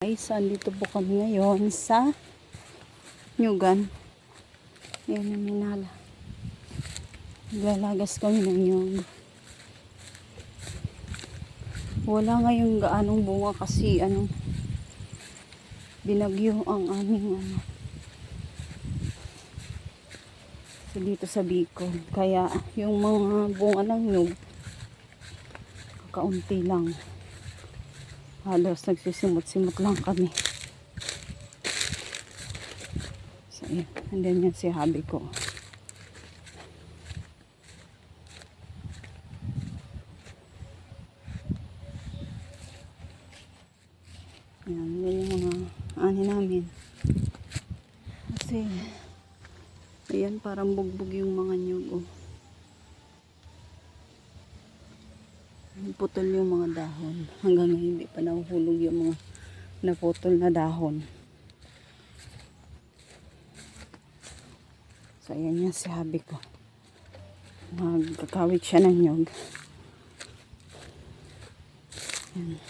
Guys, andito po kami ngayon sa Nyugan. Ayan ang minala. Naglalagas kami ng nyug. Wala ngayong gaanong bunga kasi binagyo ang aming so dito sa Bicol. Kaya yung mga bunga ng nyug kakaunti lang. Halos nagsisimot-simot lang kami. So ayan, andyan yan si habi ko. Ayan, yan yung mga ani namin. Kasi ayan, parang bugbog yung mga nyug. Oh. Putol yung mga dahon. Hanggang ngayon hindi pa nahuhulog yung mga naputol na dahon. So ayan yan si habi ko. Magkakawit siya ng nyug. Ayan.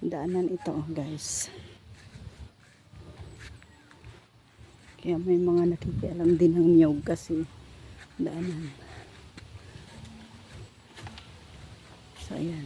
Daanan ito guys. Kaya may mga nakikialam din ng nyug kasi daanan. So ayan.